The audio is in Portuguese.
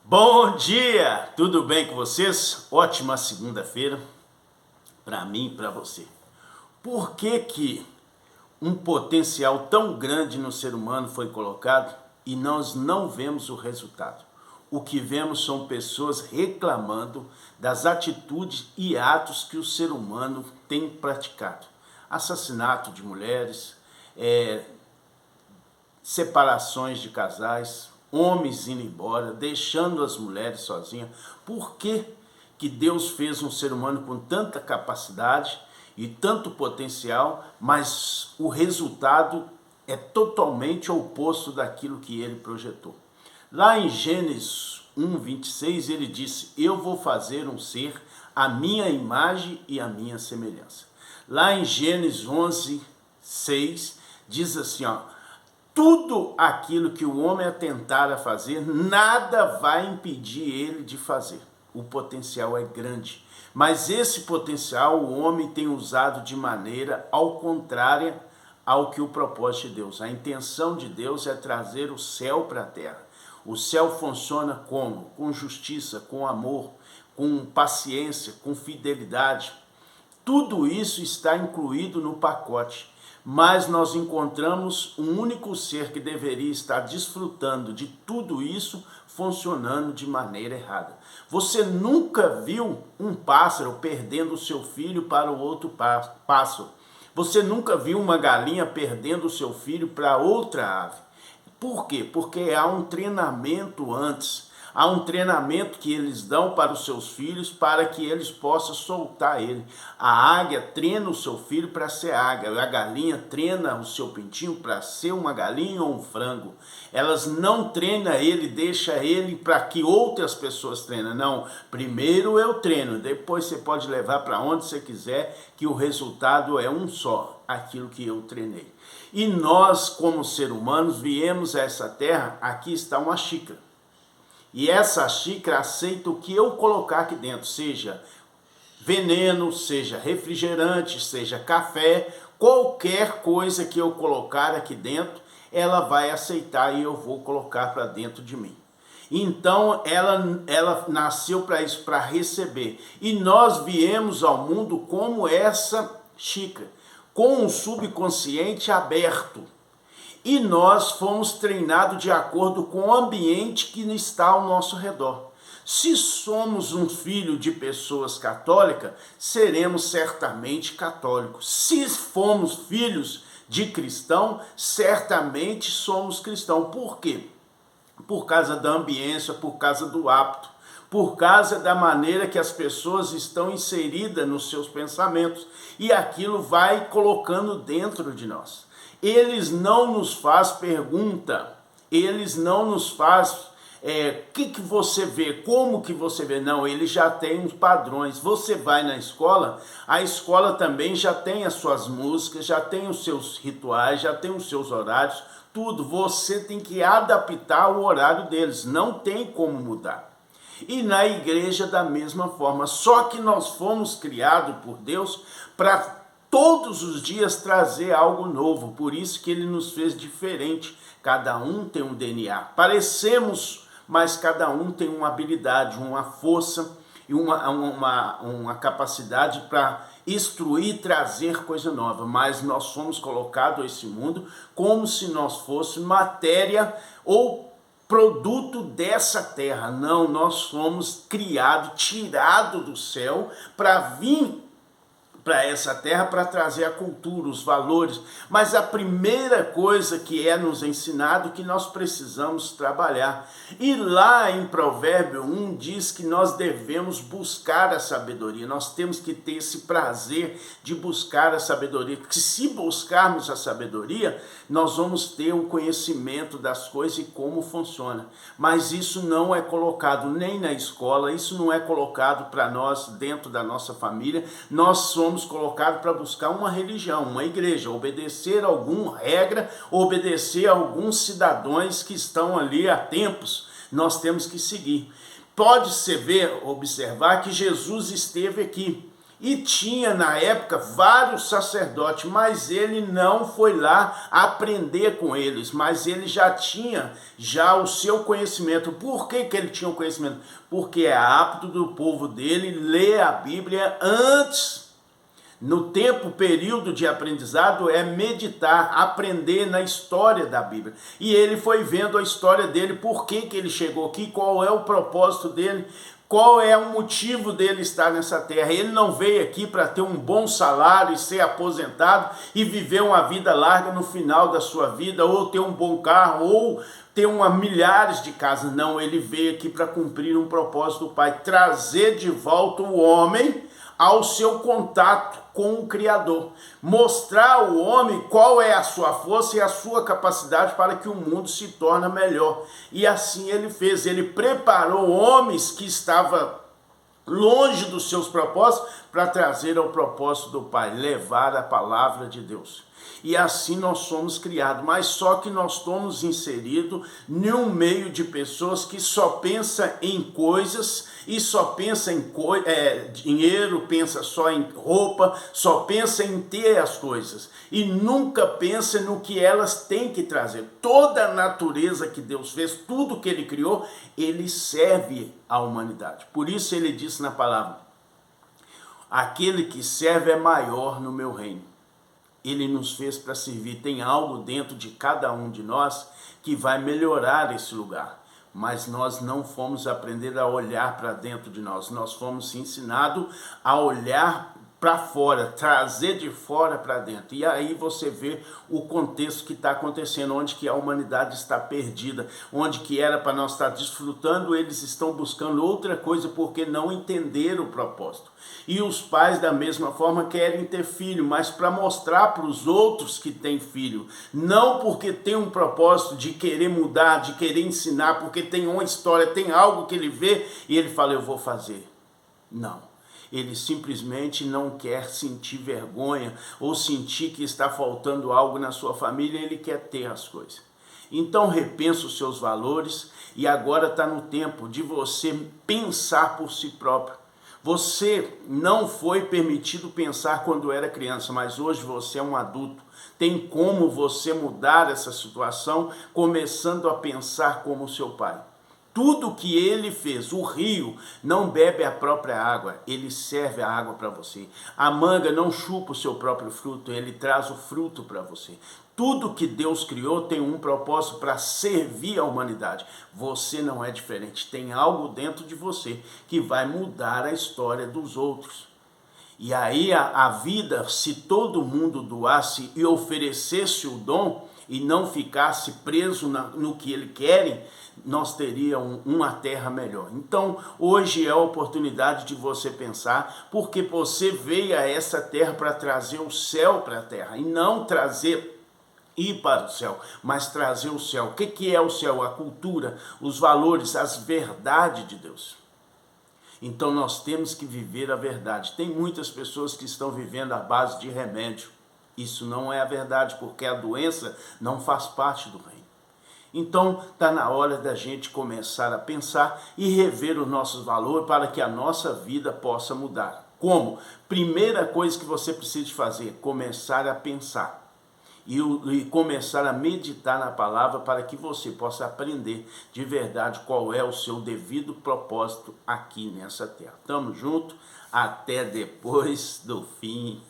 Bom dia! Tudo bem com vocês? Ótima segunda-feira para mim e para você. Por que um potencial tão grande no ser humano foi colocado e nós não vemos o resultado? O que vemos são pessoas reclamando das atitudes e atos que o ser humano tem praticado. Assassinato de mulheres, separações de casais, homens indo embora, deixando as mulheres sozinhas. Por que Deus fez um ser humano com tanta capacidade e tanto potencial, mas o resultado é totalmente oposto daquilo que ele projetou? Lá em Gênesis 1:26 ele disse: eu vou fazer um ser à minha imagem e à minha semelhança. Lá em Gênesis 11:6 diz assim, tudo aquilo que o homem atentar a fazer, nada vai impedir ele de fazer. O potencial é grande, mas esse potencial o homem tem usado de maneira ao contrária ao que o propósito de Deus. A intenção de Deus é trazer o céu para a terra. O céu funciona como? Com justiça, com amor, com paciência, com fidelidade. Tudo isso está incluído no pacote. Mas nós encontramos um único ser que deveria estar desfrutando de tudo isso funcionando de maneira errada. Você nunca viu um pássaro perdendo o seu filho para o outro pássaro. Você nunca viu uma galinha perdendo o seu filho para outra ave. Por quê? Porque há um treinamento antes. Há um treinamento que eles dão para os seus filhos para que eles possam soltar ele. A águia treina o seu filho para ser águia. A galinha treina o seu pintinho para ser uma galinha ou um frango. Elas não treinam ele, deixa ele para que outras pessoas treinem. Não, primeiro eu treino, depois você pode levar para onde você quiser, que o resultado é um só, aquilo que eu treinei. E nós, como seres humanos, viemos a essa terra, aqui está uma xícara. E essa xícara aceita o que eu colocar aqui dentro, seja veneno, seja refrigerante, seja café, qualquer coisa que eu colocar aqui dentro, ela vai aceitar e eu vou colocar para dentro de mim. Então ela nasceu para isso, para receber. E nós viemos ao mundo como essa xícara, com um subconsciente aberto. E nós fomos treinados de acordo com o ambiente que está ao nosso redor. Se somos um filho de pessoas católicas, seremos certamente católicos. Se fomos filhos de cristão, certamente somos cristãos. Por quê? Por causa da ambiência, por causa do hábito, por causa da maneira que as pessoas estão inseridas nos seus pensamentos. E aquilo vai colocando dentro de nós. Eles não nos faz pergunta, eles não nos faz que você vê, como que você vê. Não, eles já têm os padrões. Você vai na escola, a escola também já tem as suas músicas, já tem os seus rituais, já tem os seus horários, tudo. Você tem que adaptar o horário deles, não tem como mudar. E na igreja da mesma forma, só que nós fomos criados por Deus para todos os dias trazer algo novo, por isso que ele nos fez diferente. Cada um tem um DNA, parecemos, mas cada um tem uma habilidade, uma força e uma capacidade para instruir, trazer coisa nova. Mas nós fomos colocados a esse mundo como se nós fôssemos matéria ou produto dessa terra. Não, nós somos criados, tirados do céu para vir para essa terra, para trazer a cultura, os valores. Mas a primeira coisa que é nos ensinado, que nós precisamos trabalhar. E lá em Provérbio 1 diz que nós devemos buscar a sabedoria. Nós temos que ter esse prazer de buscar a sabedoria. Porque se buscarmos a sabedoria, nós vamos ter o conhecimento das coisas e como funciona. Mas isso não é colocado nem na escola, isso não é colocado para nós dentro da nossa família. Nós somos colocados para buscar uma religião, uma igreja, obedecer a alguma regra, obedecer a alguns cidadãos que estão ali há tempos. Nós temos que seguir. Pode-se observar que Jesus esteve aqui E tinha na época vários sacerdotes, mas ele não foi lá aprender com eles, mas ele já tinha o seu conhecimento. Por que ele tinha o conhecimento? Porque é apto do povo dele ler a Bíblia antes. No período de aprendizado é meditar, aprender na história da Bíblia. E ele foi vendo a história dele, por que ele chegou aqui, qual é o propósito dele, qual é o motivo dele estar nessa terra. Ele não veio aqui para ter um bom salário e ser aposentado e viver uma vida larga no final da sua vida, ou ter um bom carro, ou ter milhares de casas. Não, ele veio aqui para cumprir um propósito do Pai, trazer de volta o homem ao seu contato com o Criador, mostrar ao homem qual é a sua força e a sua capacidade para que o mundo se torne melhor. E assim ele fez, ele preparou homens que estavam longe dos seus propósitos para trazer ao propósito do Pai, levar a palavra de Deus. E assim nós somos criados, mas só que nós estamos inseridos em um meio de pessoas que só pensam em coisas e só pensa em dinheiro, pensa só em roupa, só pensa em ter as coisas e nunca pensa no que elas têm que trazer. Toda a natureza que Deus fez, tudo que ele criou, ele serve à humanidade. Por isso ele disse na palavra: aquele que serve é maior no meu reino. Ele nos fez para servir. Tem algo dentro de cada um de nós que vai melhorar esse lugar. Mas nós não fomos aprender a olhar para dentro de nós. Nós fomos ensinados a olhar para fora, trazer de fora para dentro. E aí você vê o contexto que está acontecendo, onde que a humanidade está perdida, onde que era para nós estar desfrutando, eles estão buscando outra coisa porque não entenderam o propósito. E os pais da mesma forma querem ter filho, mas para mostrar para os outros que têm filho, não porque tem um propósito de querer mudar, de querer ensinar, porque tem uma história, tem algo que ele vê e ele fala, eu vou fazer. Não. Ele simplesmente não quer sentir vergonha ou sentir que está faltando algo na sua família, ele quer ter as coisas. Então repensa os seus valores e agora está no tempo de você pensar por si próprio. Você não foi permitido pensar quando era criança, mas hoje você é um adulto. Tem como você mudar essa situação começando a pensar como seu pai. Tudo que ele fez, o rio não bebe a própria água, ele serve a água para você. A manga não chupa o seu próprio fruto, ele traz o fruto para você. Tudo que Deus criou tem um propósito para servir a humanidade. Você não é diferente, tem algo dentro de você que vai mudar a história dos outros. E aí a vida, se todo mundo doasse e oferecesse o dom e não ficasse preso no que eles querem, nós teríamos uma terra melhor. Então, hoje é a oportunidade de você pensar, porque você veio a essa terra para trazer o céu para a terra, e não ir para o céu, mas trazer o céu. O que é o céu? A cultura, os valores, as verdades de Deus. Então nós temos que viver a verdade. Tem muitas pessoas que estão vivendo à base de remédio. Isso não é a verdade, porque a doença não faz parte do reino. Então está na hora da gente começar a pensar e rever os nossos valores para que a nossa vida possa mudar. Como? Primeira coisa que você precisa fazer, começar a pensar. E começar a meditar na palavra para que você possa aprender de verdade qual é o seu devido propósito aqui nessa terra. Tamo junto, até depois do fim.